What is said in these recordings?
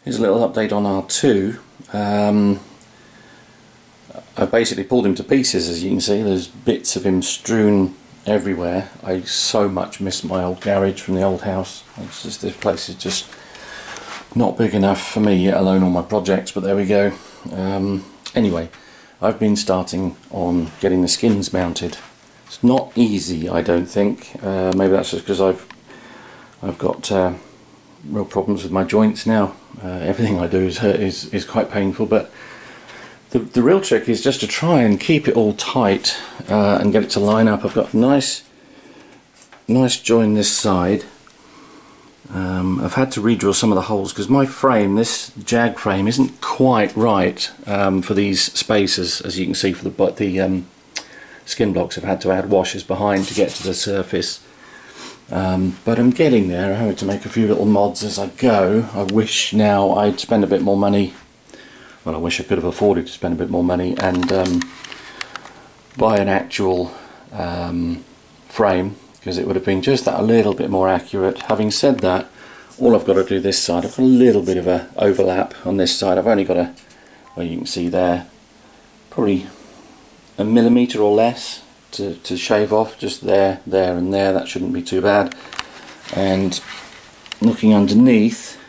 Here's a little update on R2. I've basically pulled him to pieces, as you can see. There's bits of him strewn everywhere. I so much miss my old garage from the old house. It's just, this place is just not big enough for me, yet alone all my projects, but there we go. Anyway, I've been starting on getting the skins mounted. It's not easy, I don't think. Maybe that's just because I've got real problems with my joints now. Everything I do is quite painful, but the real trick is just to try and keep it all tight and get it to line up. I've got a nice join this side. I've had to redraw some of the holes because my frame, this Jag frame, isn't quite right for these spaces, as you can see for the skin blocks. I've had to add washers behind to get to the surface. But I'm getting there. I'm having to make a few little mods as I go. I wish now I'd spend a bit more money. Well, I wish I could have afforded to spend a bit more money and buy an actual frame, because it would have been just that a little bit more accurate. Having said that, all I've got to do this side, I've got a little bit of a overlap on this side. I've only got a, well, you can see there, probably a millimetre or less to shave off, just there, there and there. That shouldn't be too bad. And looking underneath,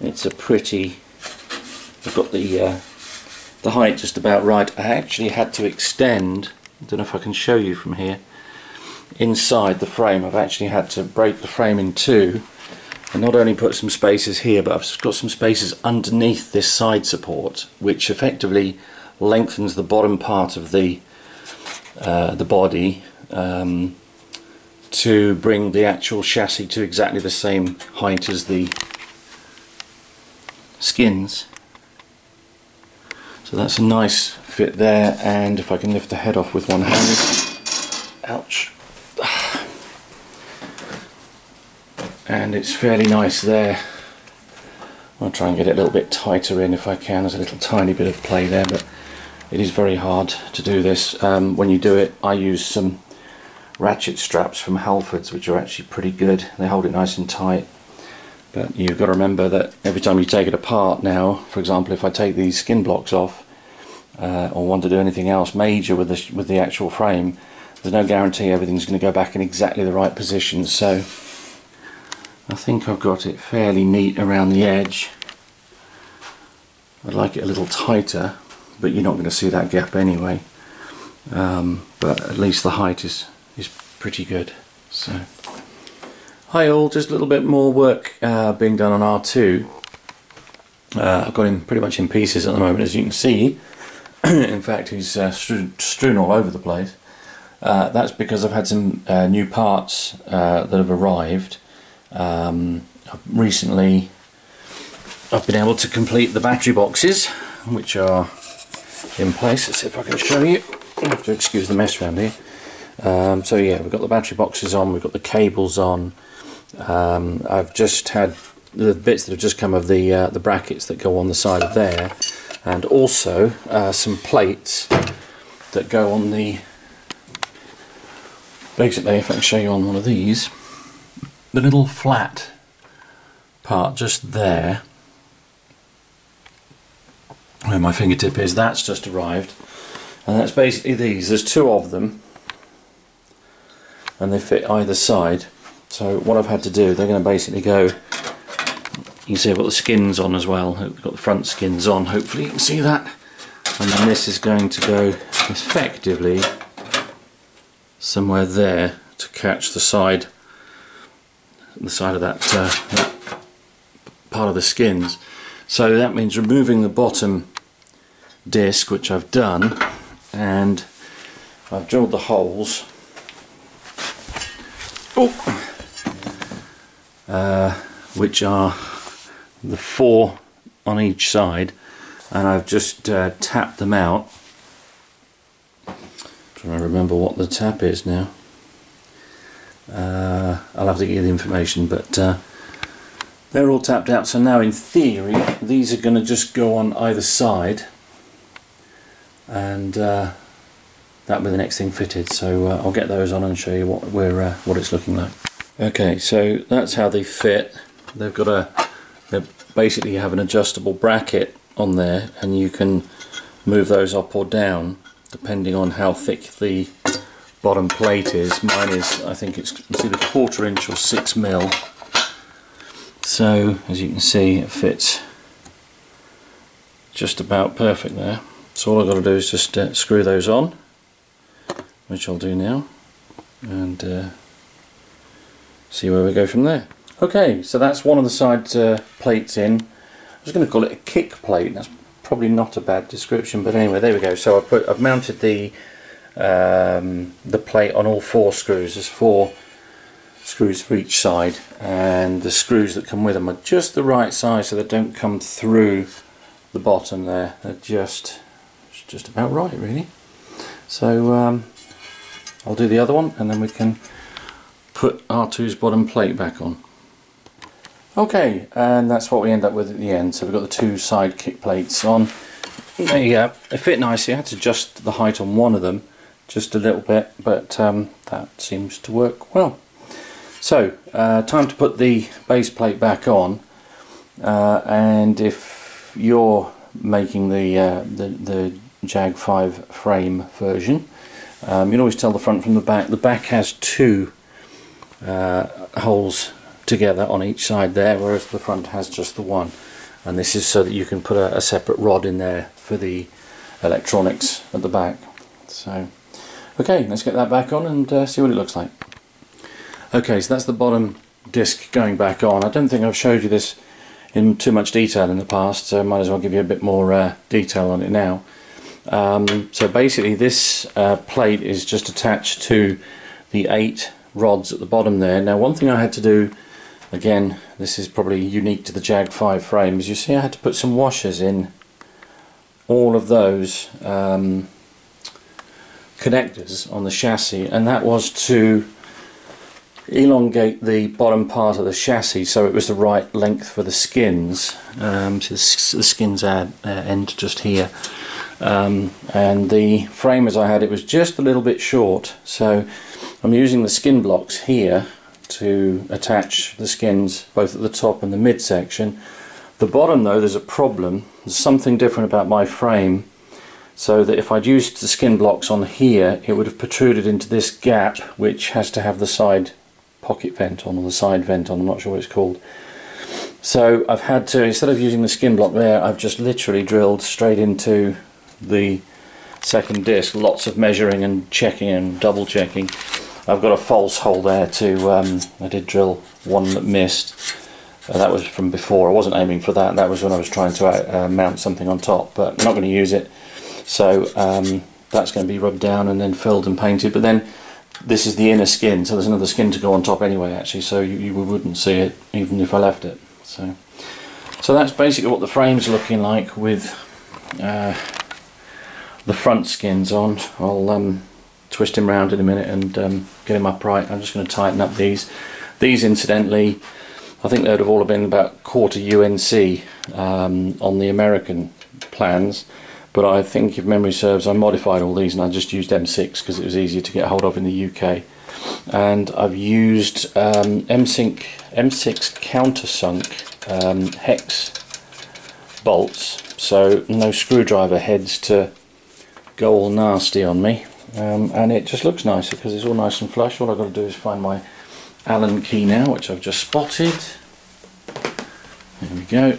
it's a pretty, I've got the height just about right. I actually had to extend, I don't know if I can show you from here, inside the frame. I've actually had to break the frame in two and not only put some spaces here, but I've got some spaces underneath this side support, which effectively lengthens the bottom part of the body to bring the actual chassis to exactly the same height as the skins. So that's a nice fit there, and if I can lift the head off with one hand, ouch, and it's fairly nice there. I'll try and get it a little bit tighter in if I can. There's a little tiny bit of play there, but it is very hard to do this. When you do it, I use some ratchet straps from Halfords, which are actually pretty good. They hold it nice and tight. But you've got to remember that every time you take it apart now, for example, if I take these skin blocks off or want to do anything else major with the actual frame, there's no guarantee everything's going to go back in exactly the right position. So I think I've got it fairly neat around the edge. I'd like it a little tighter, but you're not going to see that gap anyway. But at least the height is pretty good. So, hi all, just a little bit more work being done on R2. I've got him pretty much in pieces at the moment, as you can see. In fact, he's strewn all over the place. That's because I've had some new parts that have arrived. Recently I've been able to complete the battery boxes, which are in place. Let's see if I can show you. I have to excuse the mess around here. So yeah, we've got the battery boxes on, we've got the cables on. I've just had the bits that have just come of the brackets that go on the side of there, and also some plates that go on the, basically, if I can show you on one of these, the little flat part just there where my fingertip is, that's just arrived, and that's basically these. There's two of them and they fit either side. So what I've had to do, they're going to basically go, you can see I've got the skins on as well, I've got the front skins on, hopefully you can see that, and then this is going to go effectively somewhere there to catch the side of that, that part of the skins. So that means removing the bottom disc, which I've done, and I've drilled the holes, which are the 4 on each side, and I've just tapped them out. I'm trying to remember what the tap is now. I'll have to get you the information, but they're all tapped out. So now in theory these are going to just go on either side, and that'll be the next thing fitted. So I'll get those on and show you what it's looking like. Okay, so that's how they fit. They've got they're basically you have an adjustable bracket on there, and you can move those up or down depending on how thick the bottom plate is. Mine is, I think it's either 1/4 inch or 6mm. So as you can see, it fits just about perfect there. So all I've got to do is just screw those on, which I'll do now, and see where we go from there. Okay, so that's one of the side plates in. I was going to call it a kick plate. That's probably not a bad description, but anyway, there we go. So I've mounted the plate on all 4 screws. There's 4 screws for each side, and the screws that come with them are just the right size, so they don't come through the bottom there. They're just about right, really. So I'll do the other one, and then we can put R2's bottom plate back on. Okay, and that's what we end up with at the end. So we've got the 2 side kick plates on. There you go. They fit nicely. I had to adjust the height on one of them just a little bit, but that seems to work well. So time to put the base plate back on, and if you're making the Jag 5 frame version, you can always tell the front from the back. The back has 2 holes together on each side there, whereas the front has just the one, and this is so that you can put a separate rod in there for the electronics at the back. So okay, let's get that back on and see what it looks like. Okay, so that's the bottom disc going back on. I don't think I've showed you this in too much detail in the past, so I might as well give you a bit more detail on it now. So basically this plate is just attached to the 8 rods at the bottom there. Now one thing I had to do, again this is probably unique to the Jag 5 frame, is you see I had to put some washers in all of those connectors on the chassis, and that was to elongate the bottom part of the chassis so it was the right length for the skins. So the skins end just here, and the frame as I had it was just a little bit short, so I'm using the skin blocks here to attach the skins both at the top and the midsection. The bottom though, there's a problem. There's something different about my frame, so that if I'd used the skin blocks on here, it would have protruded into this gap, which has to have the side pocket vent on, or the side vent on, I'm not sure what it's called. So I've had to, instead of using the skin block there, I've just literally drilled straight into the second disc. Lots of measuring and checking and double checking. I've got a false hole there too. I did drill one that missed. That was from before. I wasn't aiming for that. That was when I was trying to mount something on top, but I'm not going to use it. So that's going to be rubbed down and then filled and painted. But then this is the inner skin, so there's another skin to go on top anyway, actually, so you wouldn't see it even if I left it. So that's basically what the frame's looking like with the front skins on. I'll twist him round in a minute and get him upright. I'm just going to tighten up these. These, incidentally, I think they'd have all been about 1/4 UNC on the American plans, but I think, if memory serves, I modified all these and I just used M6 because it was easier to get hold of in the UK. And I've used M6 countersunk hex bolts, so no screwdriver heads to go all nasty on me. And it just looks nicer because it's all nice and flush. All I've got to do is find my Allen key now, which I've just spotted. There we go.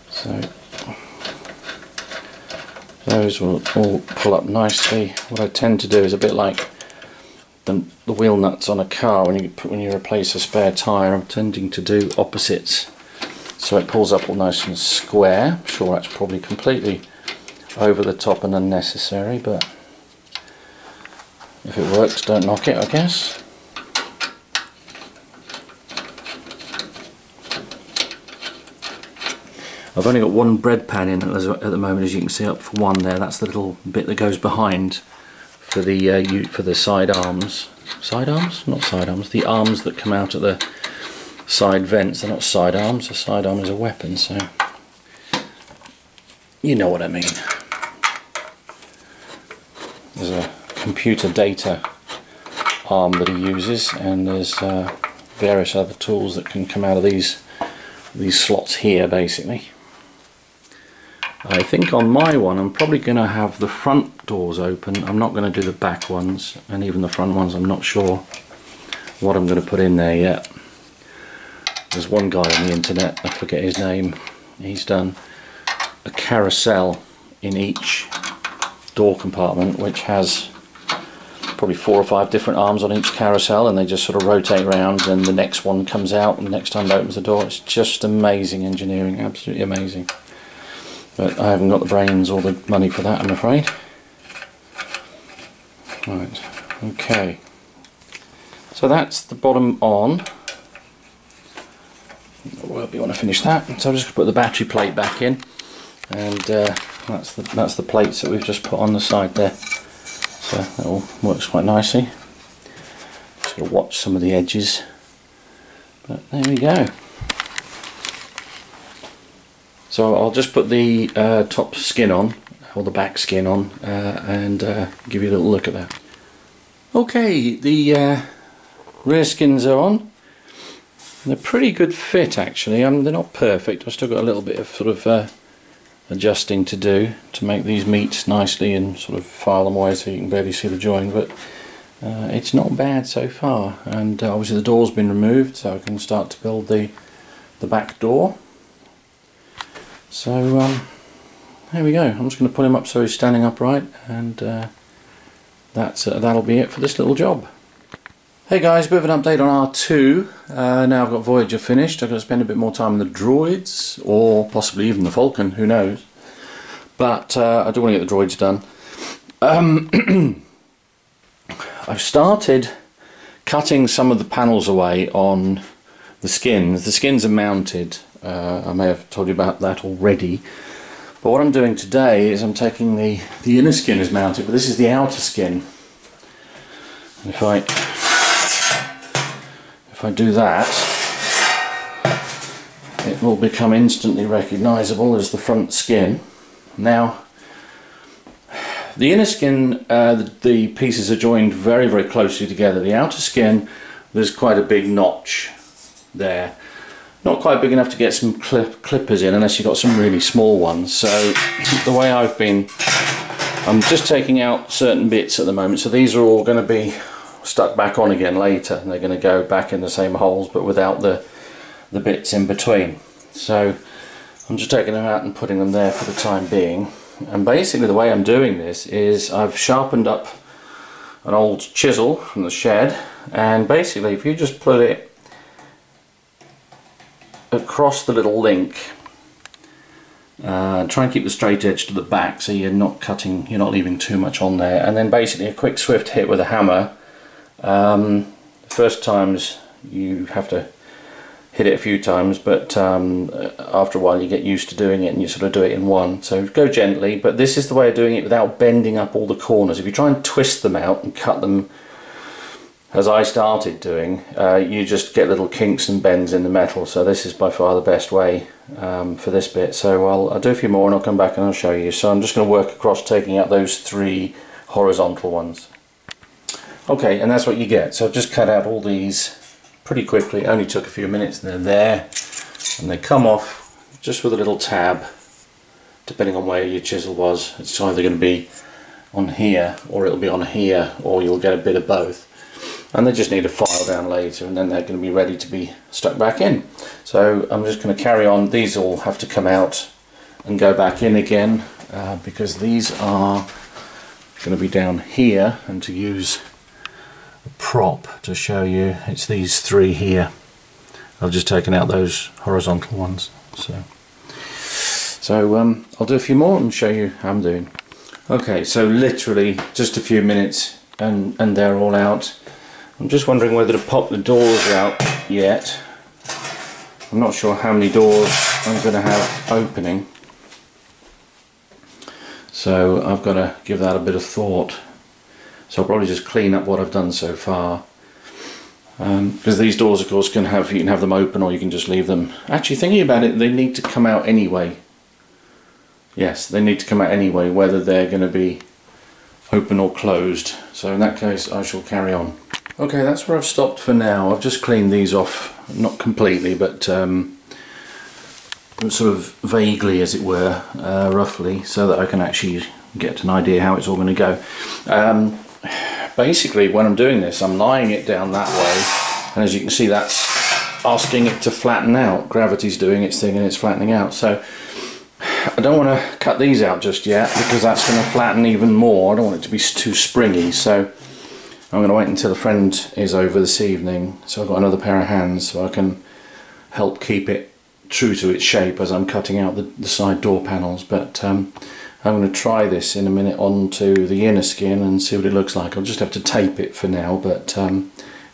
So those will all pull up nicely. What I tend to do is a bit like the wheel nuts on a car when you replace a spare tyre. I'm tending to do opposites, so it pulls up all nice and square. I'm sure that's probably completely over the top and unnecessary, but if it works, don't knock it, I guess. I've only got one bread pan in at the moment, as you can see up for one there. That's the little bit that goes behind for the side arms. Side arms? Not side arms. The arms that come out at the side vents. They're not side arms. A side arm is a weapon, so you know what I mean. There's a computer data arm that he uses, and there's various other tools that can come out of these slots here basically. I think on my one I'm probably going to have the front doors open. I'm not going to do the back ones, and even the front ones I'm not sure what I'm going to put in there yet. There's one guy on the internet, I forget his name, he's done a carousel in each door compartment which has probably 4 or 5 different arms on each carousel, and they just sort of rotate around and the next one comes out and the next time it opens the door. It's just amazing engineering, absolutely amazing. But I haven't got the brains or the money for that, I'm afraid. Right, okay. So that's the bottom on. Well, we want to finish that. So I'm just going to put the battery plate back in, and that's the plates that we've just put on the side there. So that all works quite nicely. Just got to watch some of the edges. But there we go. So I'll just put the top skin on, or the back skin on, and give you a little look at that. Okay, the rear skins are on. They're pretty good fit actually. They're not perfect. I've still got a little bit of sort of adjusting to do to make these meet nicely and sort of file them away so you can barely see the join, but it's not bad so far. And obviously the door's been removed, so I can start to build the back door. So there we go. I'm just going to put him up so he's standing upright, and that'll be it for this little job. Hey guys, a bit of an update on R2. Now I've got Voyager finished. I've got to spend a bit more time on the droids, or possibly even the Falcon, who knows. But I do want to get the droids done. I've started cutting some of the panels away on the skins. The skins are mounted. I may have told you about that already, but what I'm doing today is I'm taking the inner skin is mounted, but this is the outer skin, and if I do that, it will become instantly recognisable as the front skin. Now the inner skin, the pieces are joined very, very closely together. The outer skin, there's quite a big notch there. Not quite big enough to get some clippers in unless you've got some really small ones. So the way I'm just taking out certain bits at the moment. So these are all going to be stuck back on again later, and they're going to go back in the same holes but without the bits in between. So I'm just taking them out and putting them there for the time being. And basically the way I'm doing this is I've sharpened up an old chisel from the shed, and basically if you just put it across the little link, try and keep the straight edge to the back so you're not cutting, you're not leaving too much on there, and then basically a quick swift hit with a hammer. First times you have to hit it a few times, but after a while you get used to doing it and you sort of do it in one. So go gently, but this is the way of doing it without bending up all the corners. If you try and twist them out and cut them as I started doing, you just get little kinks and bends in the metal. So this is by far the best way for this bit. So I'll do a few more and I'll come back and I'll show you. So I'm just going to work across taking out those 3 horizontal ones. Okay, and that's what you get. So I've just cut out all these pretty quickly. It only took a few minutes, and they're there, and they come off just with a little tab, depending on where your chisel was. It's either going to be on here, or it'll be on here, or you'll get a bit of both. And they just need to file down later, and then they're going to be ready to be stuck back in. So I'm just going to carry on. These all have to come out and go back in again, because these are going to be down here, and to use a prop to show you, it's these 3 here. I've just taken out those horizontal ones. So I'll do a few more and show you how I'm doing. Okay, so literally just a few minutes and they're all out. I'm just wondering whether to pop the doors out yet. I'm not sure how many doors I'm going to have opening, so I've got to give that a bit of thought. So I'll probably just clean up what I've done so far, because these doors of course you can have them open, or you can just leave them. Actually, thinking about it, they need to come out anyway. Yes, they need to come out anyway, whether they're going to be open or closed. So in that case I shall carry on. Okay, that's where I've stopped for now. I've just cleaned these off, not completely, but sort of vaguely, as it were, roughly, so that I can actually get an idea how it's all going to go. Basically, when I'm doing this, I'm lying it down that way, and as you can see, that's asking it to flatten out. Gravity's doing its thing and it's flattening out. So I don't want to cut these out just yet, because that's going to flatten even more. I don't want it to be too springy, so I'm going to wait until a friend is over this evening, so I've got another pair of hands so I can help keep it true to its shape as I'm cutting out the side door panels. But I'm going to try this in a minute onto the inner skin and see what it looks like. I'll just have to tape it for now, but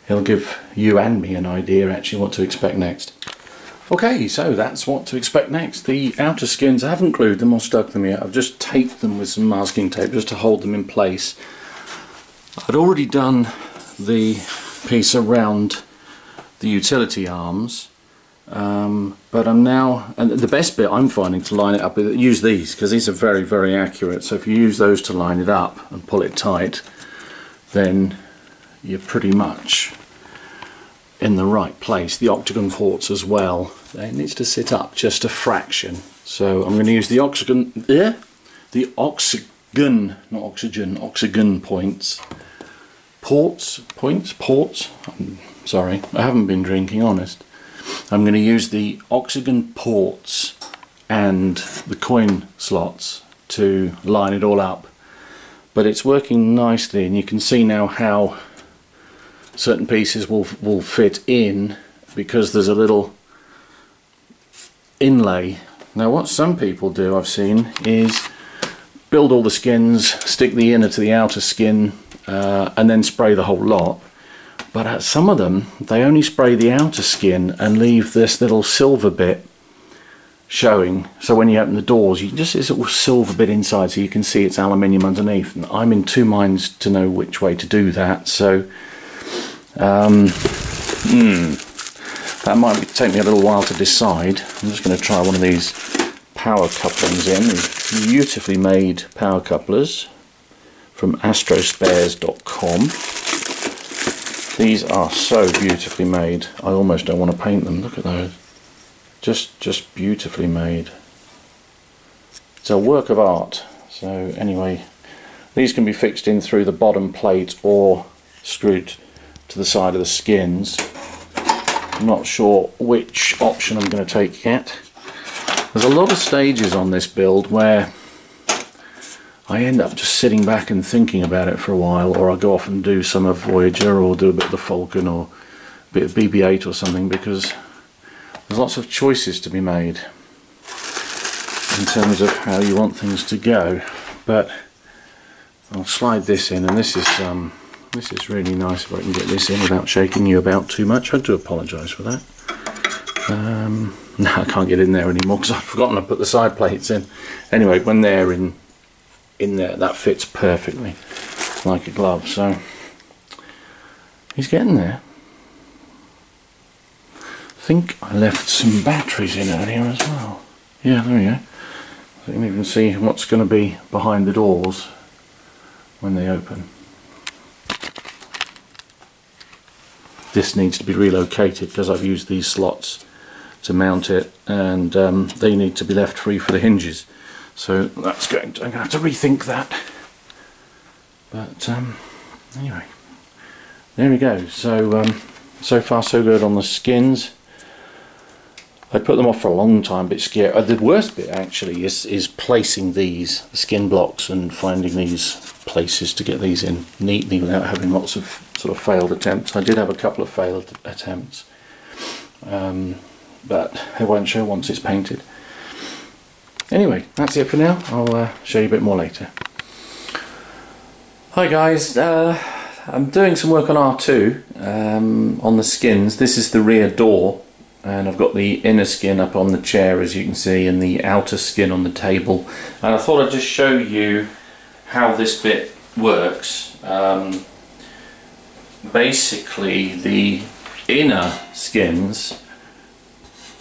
it'll give you and me an idea actually what to expect next. Okay, so that's what to expect next. The outer skins, I haven't glued them or stuck them yet. I've just taped them with some masking tape just to hold them in place. I'd already done the piece around the utility arms, but I'm now, and the best bit I'm finding to line it up, use these, because these are very, very accurate. So if you use those to line it up and pull it tight, then you're pretty much in the right place. The octagon ports as well, it needs to sit up just a fraction. So I'm going to use the octagon, not oxygen, octagon ports. I'm sorry, I haven't been drinking, honest. I'm going to use the octagon ports and the coin slots to line it all up. But it's working nicely, and you can see now how certain pieces will fit in, because there's a little inlay. Now what some people do, I've seen, is build all the skins, stick the inner to the outer skin, and then spray the whole lot. But some of them, they only spray the outer skin and leave this little silver bit showing, so when you open the doors you can just see this little silver bit inside, so you can see it's aluminium underneath. And I'm in two minds to know which way to do that, so that might take me a little while to decide. I'm just going to try one of these power couplings in, these beautifully made power couplers from astrospares.com. These are so beautifully made, I almost don't want to paint them. Look at those, just beautifully made. It's a work of art. So anyway, these can be fixed in through the bottom plate or screwed to the side of the skins. I'm not sure which option I'm going to take yet. There's a lot of stages on this build where I end up just sitting back and thinking about it for a while, or I go off and do some of Voyager, or do a bit of the Falcon, or a bit of BB-8 or something, because there's lots of choices to be made in terms of how you want things to go. But I'll slide this in, and this is really nice if I can get this in without shaking you about too much. I do apologise for that. No, I can't get in there anymore because I've forgotten to put the side plates in. Anyway, when they're in there, that fits perfectly like a glove. So he's getting there. I think I left some batteries in earlier as well. Yeah, there we go. So you can even see what's going to be behind the doors when they open. This needs to be relocated because I've used these slots to mount it, and they need to be left free for the hinges. So that's I'm going to have to rethink that. But anyway, there we go. So so far so good on the skins. I put them off for a long time, a bit scared. The worst bit actually is placing these skin blocks and finding these places to get these in neatly without having lots of sort of failed attempts. I did have a couple of failed attempts, but it won't show once it's painted. Anyway, that's it for now. I'll show you a bit more later. Hi guys, I'm doing some work on R2 on the skins. This is the rear door, and I've got the inner skin up on the chair, as you can see, and the outer skin on the table. And I thought I'd just show you how this bit works. Basically, the inner skins,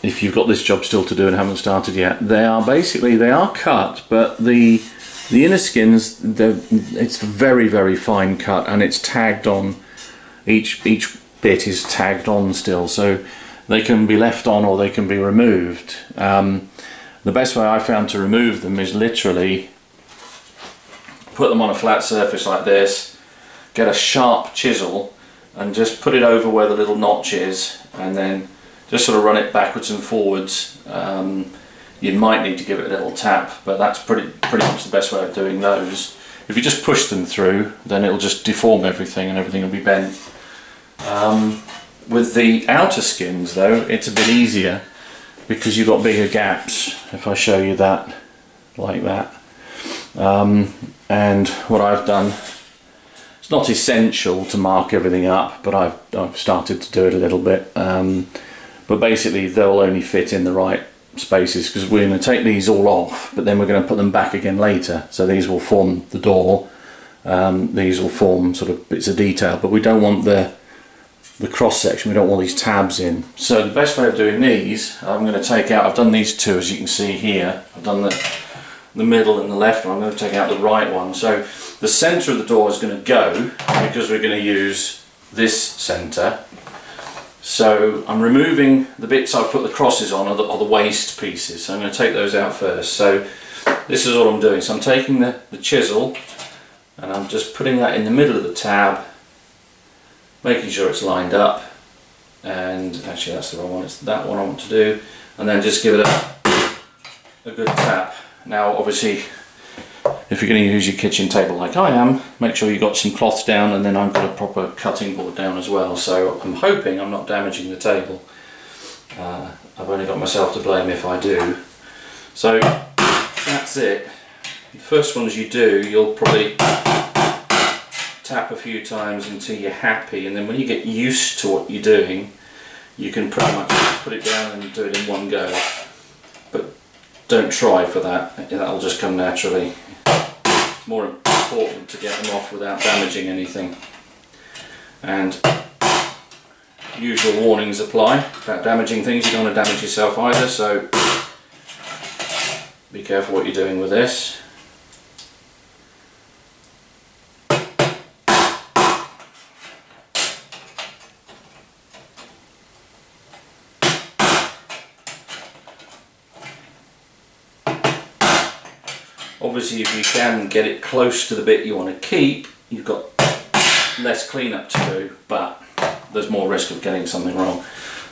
if you've got this job still to do and haven't started yet, they are cut, but the inner skins, it's very, very fine cut, and it's tagged on. each bit is tagged on still, so they can be left on or they can be removed. The best way I found to remove them is literally put them on a flat surface like this, get a sharp chisel and just put it over where the little notch is, and then just sort of run it backwards and forwards. You might need to give it a little tap, but that's pretty much the best way of doing those. If you just push them through, then it'll just deform everything and everything will be bent. With the outer skins though, it's a bit easier because you've got bigger gaps. If I show you that, like that. And what I've done, it's not essential to mark everything up, but I've started to do it a little bit. But basically they'll only fit in the right spaces, because we're going to take these all off, but then we're going to put them back again later. So these will form the door, these will form sort of bits of detail, but we don't want the cross section, we don't want these tabs in. So the best way of doing these, I'm going to take out, I've done these two as you can see here, I've done the middle and the left one, I'm going to take out the right one. So the centre of the door is going to go, because we're going to use this centre. So I'm removing the bits I've put the crosses on, are the waste pieces, so I'm going to take those out first. So this is what I'm doing, so I'm taking the chisel and I'm just putting that in the middle of the tab, making sure it's lined up, and actually that's the wrong one, it's that one I want to do, and then just give it a good tap. Now obviously if you're going to use your kitchen table like I am, make sure you've got some cloth down, and then I've got a proper cutting board down as well, so I'm hoping I'm not damaging the table. I've only got myself to blame if I do. So that's it. The first ones you do, you'll probably tap a few times until you're happy, and then when you get used to what you're doing, you can pretty much put it down and do it in one go. But don't try for that, that'll just come naturally. It's more important to get them off without damaging anything. And usual warnings apply about damaging things. You don't want to damage yourself either, so be careful what you're doing with this. Obviously if you can get it close to the bit you want to keep, you've got less cleanup to do, but there's more risk of getting something wrong.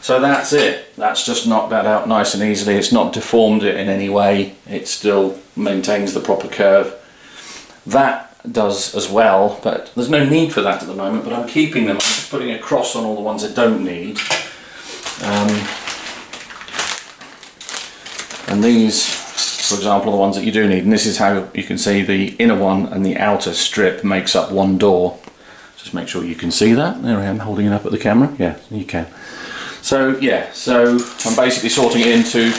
So that's it, that's just knocked that out nice and easily. It's not deformed it in any way, it still maintains the proper curve. That does as well, but there's no need for that at the moment, but I'm keeping them. I'm just putting a cross on all the ones I don't need. And these, for example, are the ones that you do need, and this is how you can see the inner one and the outer strip makes up one door. Just make sure you can see that. There I am holding it up at the camera. Yeah, you can. So yeah, so I'm basically sorting it into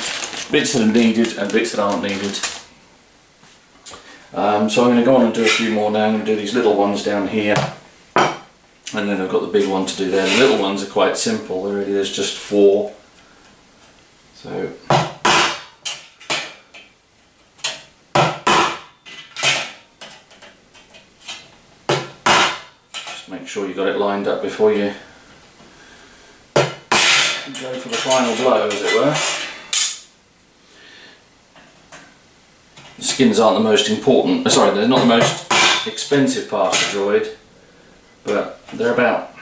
bits that are needed and bits that aren't needed. So I'm going to go on and do a few more now. I'm going to do these little ones down here, and then I've got the big one to do there. The little ones are quite simple, really, there's just 4. So make sure you got it lined up before you go for the final blow, as it were. The skins aren't the most important, sorry, they're not the most expensive part of the droid, but they're about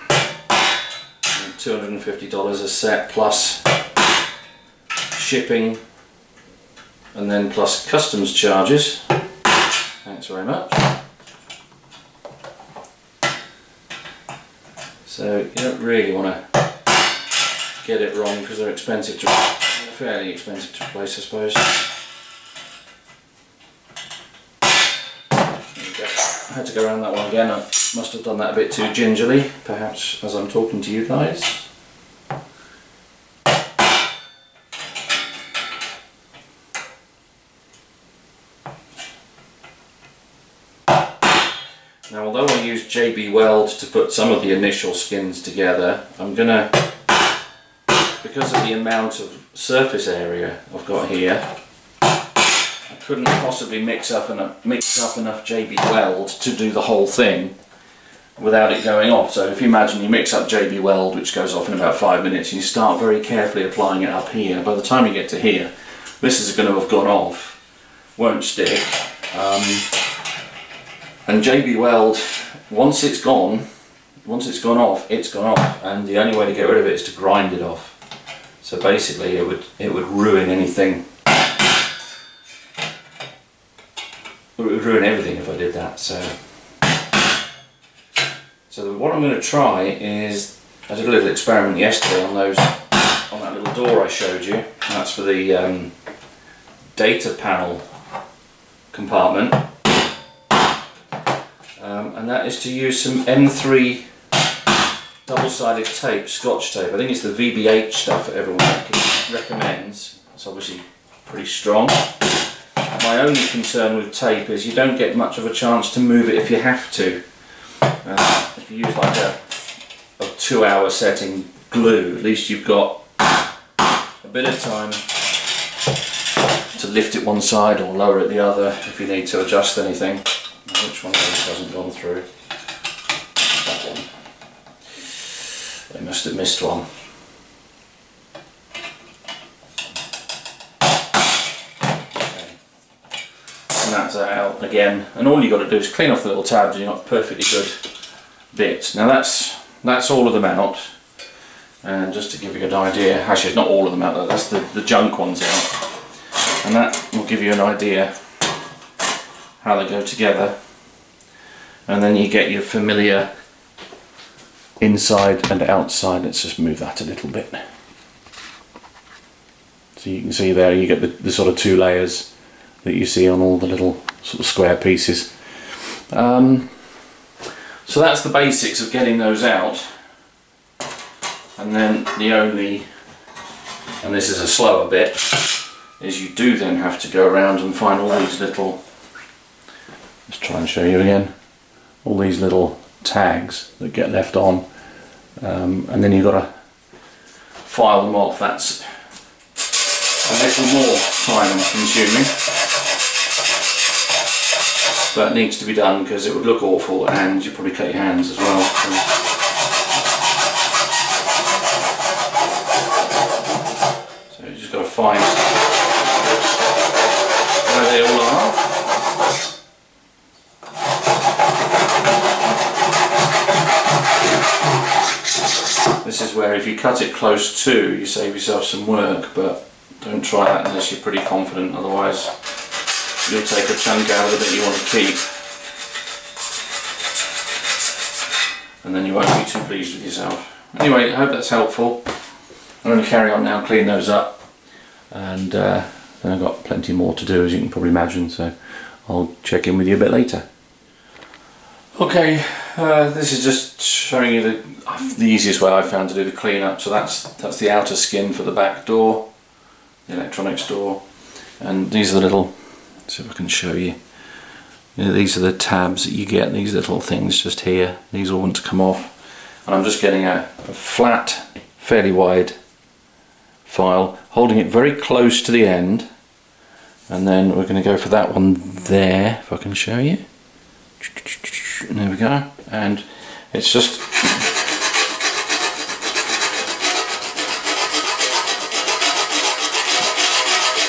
$250 a set, plus shipping, and then plus customs charges. Thanks very much. So you don't really want to get it wrong because they're expensive to, fairly expensive to replace, I suppose. There you go. I had to go around that one again. I must have done that a bit too gingerly, perhaps as I'm talking to you guys. Now, although I use JB Weld to put some of the initial skins together, I'm gonna, because of the amount of surface area I've got here, I couldn't possibly mix up enough JB Weld to do the whole thing. without it going off. So if you imagine you mix up JB Weld, which goes off in about 5 minutes, and you start very carefully applying it up here, by the time you get to here, this is going to have gone off, won't stick. And JB Weld, once it's gone off, it's gone off, and the only way to get rid of it is to grind it off. So basically it would ruin anything. It would ruin everything if I did that. So what I'm going to try is, I did a little experiment yesterday on that little door I showed you. That's for the data panel compartment, and that is to use some M3 double-sided tape, Scotch tape. I think it's the VBH stuff that everyone recommends. It's obviously pretty strong. My only concern with tape is you don't get much of a chance to move it if you have to. If you use like a 2-hour setting glue, at least you've got a bit of time to lift it one side or lower it the other if you need to adjust anything. Which one of those hasn't gone through? That one. They must have missed one. Okay. And that's that out again. And all you've got to do is clean off the little tabs and you've got perfectly good bits. Now that's all of them out. And just to give you an idea, actually it's not all of them out, that's the junk ones out. And that will give you an idea how they go together. And then you get your familiar inside and outside. Let's just move that a little bit. So you can see there you get the sort of 2 layers that you see on all the little sort of square pieces. So that's the basics of getting those out. And then and this is a slower bit, is you do then have to go around and find all these little, let's try and show you again, all these little tags that get left on, and then you've got to file them off. That's a little more time consuming, but it needs to be done because it would look awful and you'd probably cut your hands as well. So you just got to find where they all are. This is where if you cut it close to, you save yourself some work, but don't try that unless you're pretty confident, otherwise you'll take a chunk out of the bit you want to keep and then you won't be too pleased with yourself. Anyway, I hope that's helpful. I'm going to carry on now, clean those up, and then I've got plenty more to do, as you can probably imagine, so I'll check in with you a bit later. Okay, this is just showing you the easiest way I found to do the cleanup. So that's the outer skin for the back door, the electronics door, and these are the little, let's see if I can show you. These are the tabs that you get, these little things just here. These all want to come off, and I'm just getting a flat, fairly wide file, holding it very close to the end, and then we're going to go for that one there, if I can show you. And there we go, and it's just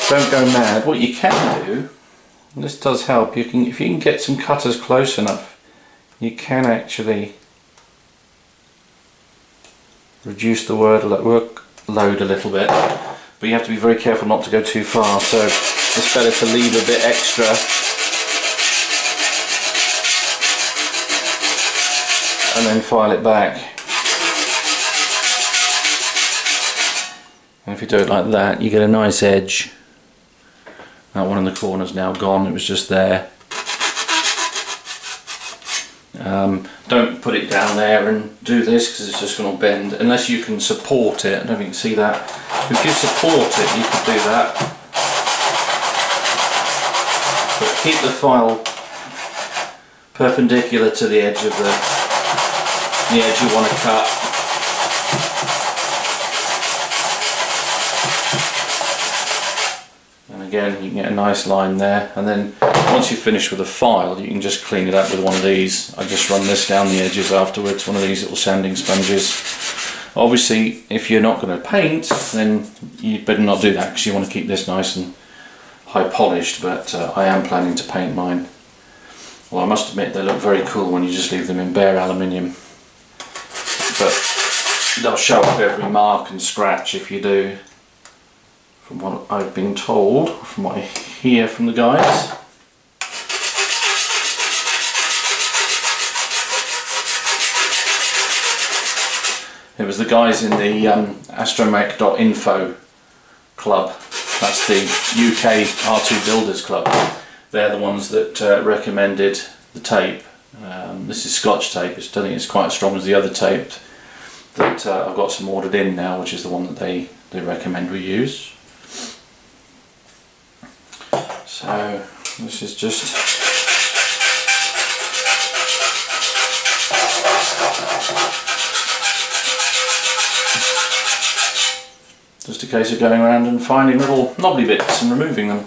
don't go mad. What you can do, and this does help, if you can get some cutters close enough, you can actually reduce the workload a little bit, but you have to be very careful not to go too far, so it's better to leave a bit extra and then file it back. And if you do it like that, you get a nice edge. That one in the corner's now gone, it was just there. Don't put it down there and do this because it's just going to bend, unless you can support it. I don't know if you can see that. If you support it, you could do that. But keep the file perpendicular to the edge of the edge you want to cut. And then again you can get a nice line there, and then once you're finished with the file you can just clean it up with one of these. I just run this down the edges afterwards, one of these little sanding sponges. Obviously if you're not going to paint, then you better not do that, because you want to keep this nice and high polished, but I am planning to paint mine. Well, I must admit they look very cool when you just leave them in bare aluminium, but they'll show up every mark and scratch if you do, from what I've been told, from what I hear from the guys. It was the guys in the Astromech.info club, that's the UK R2 Builders Club. They're the ones that recommended the tape. This is Scotch tape. I don't think it's quite as strong as the other tape that I've got some ordered in now, which is the one that they recommend we use. So this is just a case of going around and finding little knobbly bits and removing them.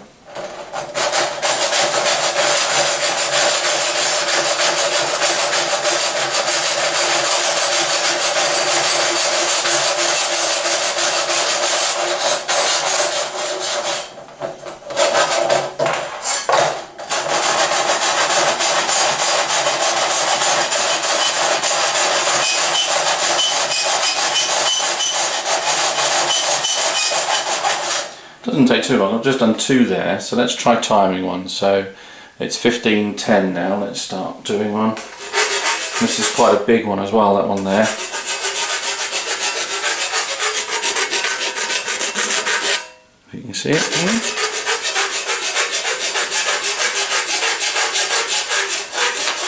Doesn't take too long. I've just done 2 there, so let's try timing one. So it's 15:10 now. Let's start doing one. This is quite a big one as well, that one there. If you can see it here.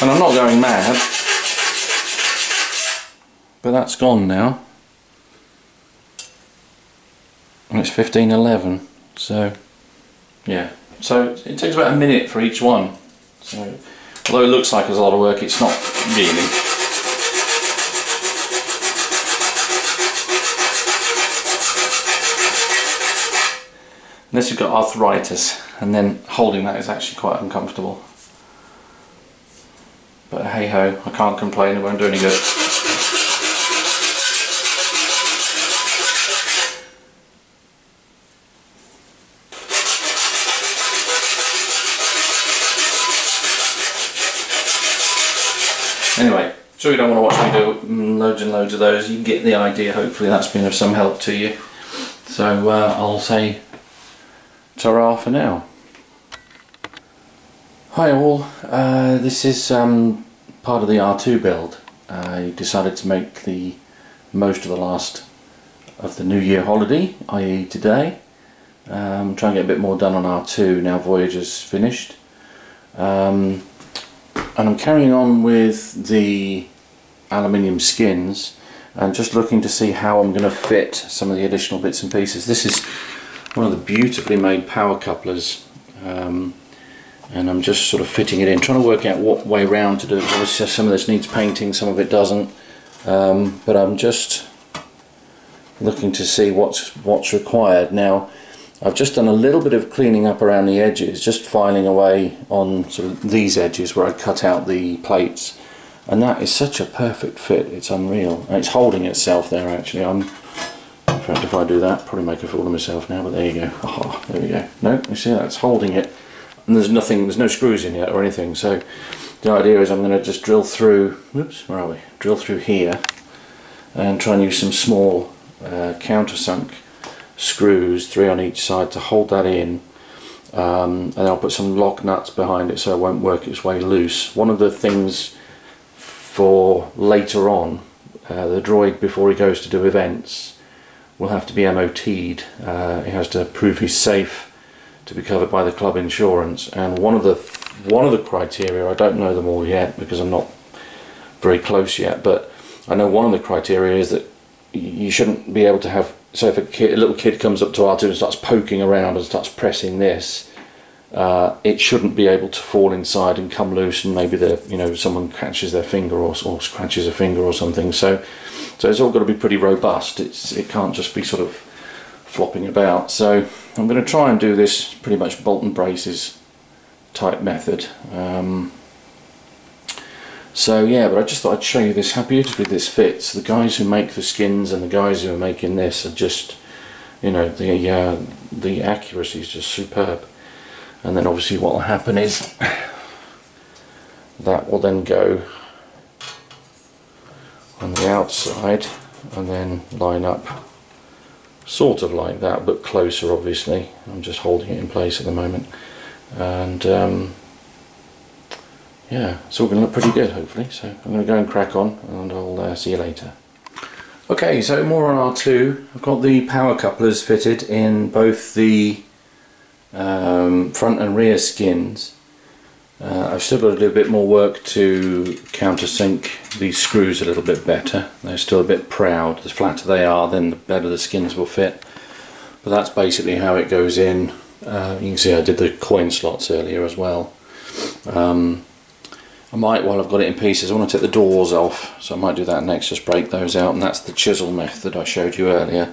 And I'm not going mad, but that's gone now. And it's 15:11, so yeah. So it takes about a minute for each one. So although it looks like there's a lot of work, it's not really. Unless you've got arthritis, and then holding that is actually quite uncomfortable. But hey ho, I can't complain, it won't do any good. Anyway, sure you don't want to watch me do loads and loads of those. You can get the idea. Hopefully that's been of some help to you. So I'll say ta-ra for now. Hi all, this is part of the R2 build. I decided to make the most of the last of the New Year holiday, i.e. today. Try and get a bit more done on R2 now Voyager's finished. And I'm carrying on with the aluminium skins and just looking to see how I'm going to fit some of the additional bits and pieces. This is one of the beautifully made power couplers, and I'm just sort of fitting it in, trying to work out what way round to do it. Obviously some of this needs painting, some of it doesn't, but I'm just looking to see what's required. Now I've just done a little bit of cleaning up around the edges, just filing away on sort of these edges where I cut out the plates, and that is such a perfect fit, it's unreal. And it's holding itself there actually. In fact, if I do that, probably make a fool of myself now, but there you go. Oh, there we go. No, you see that, it's holding it, and there's no screws in yet or anything. So the idea is I'm going to just drill through, whoops, where are we? Drill through here and try and use some small countersunk screws, 3 on each side, to hold that in, and I'll put some lock nuts behind it so it won't work its way loose. One of the things for later on, the droid before he goes to do events will have to be MOT'd. He has to prove he's safe to be covered by the club insurance, and one of the criteria, I don't know them all yet because I'm not very close yet, but I know one of the criteria is that you shouldn't be able to have, so if a little kid comes up to R2 and starts poking around and starts pressing this, it shouldn't be able to fall inside and come loose, and maybe someone catches their finger or scratches a finger or something. So it's all got to be pretty robust. It can't just be sort of flopping about. So I'm going to try and do this pretty much bolt and braces type method. So yeah, but I just thought I'd show you this, how beautifully this fits. The guys who make the skins and the guys who are making this are just, you know, the accuracy is just superb. And then obviously what will happen is that will then go on the outside and then line up sort of like that, but closer obviously. I'm just holding it in place at the moment. And yeah, it's all going to look pretty good hopefully, so I'm going to go and crack on and I'll see you later. Okay, so more on R2. I've got the power couplers fitted in both the front and rear skins. I've still got to do a bit more work to countersink these screws a little bit better. They're still a bit proud. The flatter they are, then the better the skins will fit. But that's basically how it goes in. You can see I did the coin slots earlier as well. I might, while I've got it in pieces, I want to take the doors off, so I might do that next, just break those out, and that's the chisel method I showed you earlier,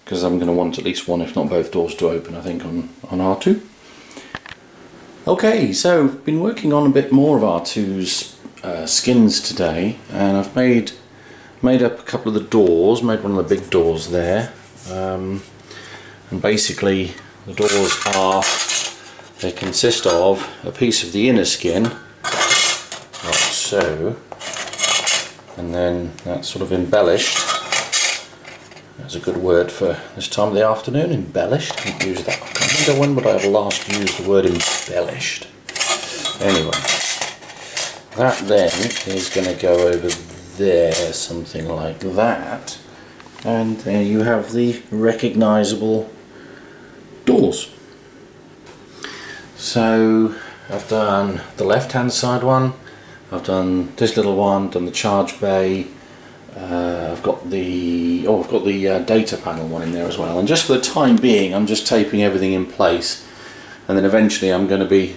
because I'm going to want at least one, if not both doors to open, I think, on R2. Okay, so I've been working on a bit more of R2's skins today, and I've made up a couple of the doors, made one of the big doors there, and basically the doors they consist of a piece of the inner skin, like so, and then that's sort of embellished. That's a good word for this time of the afternoon, embellished. I haven't used that. I wonder when would I have last used the word embellished. Anyway, that then is going to go over there, something like that, and there you have the recognisable doors. So I've done the left hand side one, I've done this little one, done the charge bay, I've got the data panel one in there as well, and just for the time being I'm just taping everything in place, and then eventually I'm going to be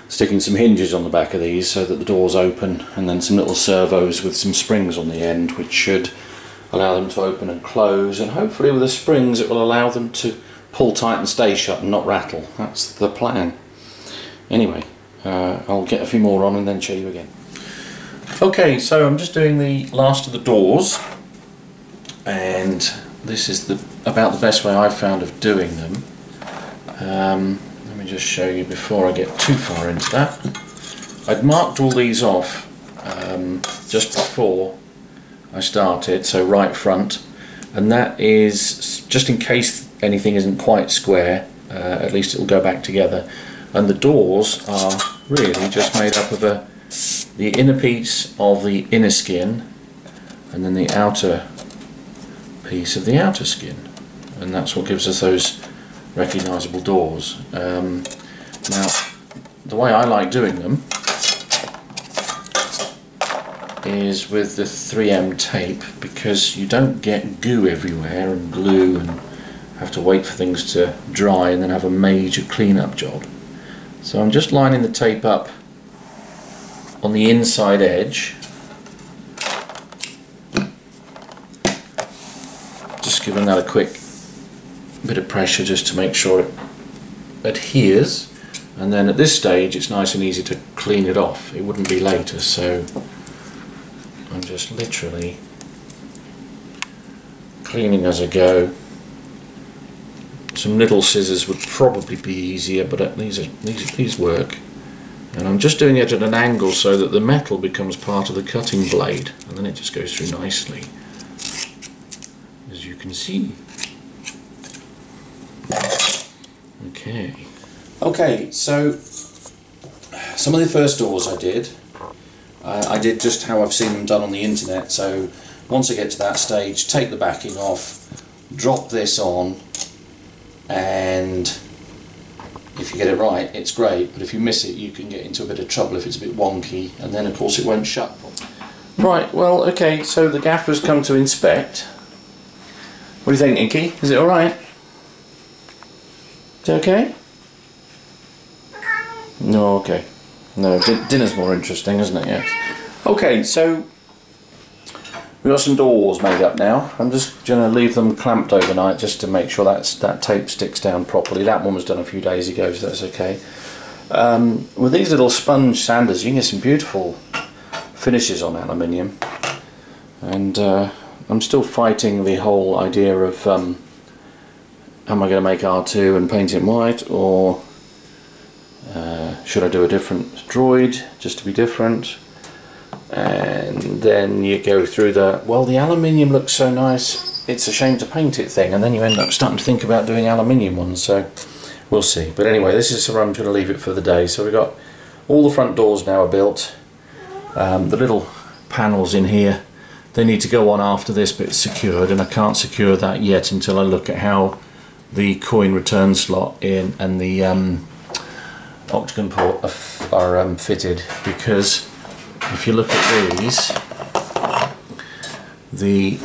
sticking some hinges on the back of these so that the doors open, and then some little servos with some springs on the end which should allow them to open and close, and hopefully with the springs it will allow them to pull tight and stay shut and not rattle. That's the plan. Anyway, I'll get a few more on and then show you again. Okay, so I'm just doing the last of the doors, and this is about the best way I've found of doing them. Let me just show you before I get too far into that. I'd marked all these off just before I started, so right front, and that is just in case anything isn't quite square, at least it will go back together. And the doors are really just made up of the inner piece of the inner skin and then the outer piece of the outer skin, and that's what gives us those recognisable doors. Now the way I like doing them is with the 3M tape, because you don't get goo everywhere and glue and have to wait for things to dry and then have a major clean-up job. So I'm just lining the tape up on the inside edge, just giving that a quick bit of pressure just to make sure it adheres, and then at this stage it's nice and easy to clean it off. It wouldn't be later, so I'm just literally cleaning as I go. Some little scissors would probably be easier, but these work. And I'm just doing it at an angle so that the metal becomes part of the cutting blade, and then it just goes through nicely, as you can see. Okay, so some of the first doors I did just how I've seen them done on the internet. So once I get to that stage, take the backing off, drop this on, and if you get it right, it's great, but if you miss it, you can get into a bit of trouble if it's a bit wonky, and then of course it won't shut. Right, well, okay, so the gaffer's come to inspect. What do you think, Inky? Is it alright? Is it okay? No, okay. No, dinner's more interesting, isn't it? Yes. Okay, so We've got some doors made up now. I'm just going to leave them clamped overnight just to make sure that tape sticks down properly. That one was done a few days ago, so that's okay. With these little sponge sanders you can get some beautiful finishes on aluminium, and I'm still fighting the whole idea of am I going to make R2 and paint it white, or should I do a different droid just to be different? And then you go through the aluminium looks so nice, it's a shame to paint it thing, and then you end up starting to think about doing aluminium ones, so we'll see. But anyway, this is where I'm going to leave it for the day. So we've got all the front doors now are built. The little panels in here, they need to go on after this bit's secured, and I can't secure that yet until I look at how the coin return slot in and the octagon port are fitted, because if you look at these, the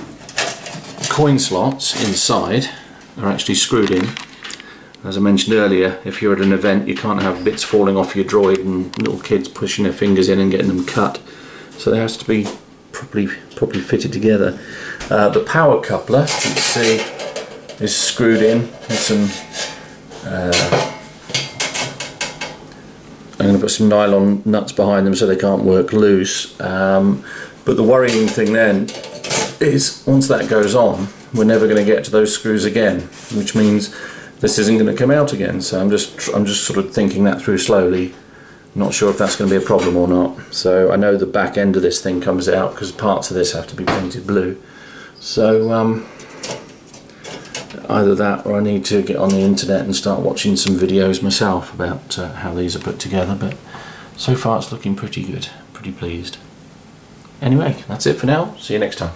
coin slots inside are actually screwed in. As I mentioned earlier, if you're at an event you can't have bits falling off your droid and little kids pushing their fingers in and getting them cut, so they has to be properly fitted together. The power coupler, you can see, is screwed in with some I'm going to put some nylon nuts behind them so they can't work loose, but the worrying thing then is once that goes on we're never going to get to those screws again, which means this isn't going to come out again. So I'm just sort of thinking that through slowly. Not sure if that's going to be a problem or not. So I know the back end of this thing comes out because parts of this have to be painted blue. So either that, or I need to get on the internet and start watching some videos myself about how these are put together. But so far it's looking pretty good. Pretty pleased. Anyway, that's it for now. See you next time.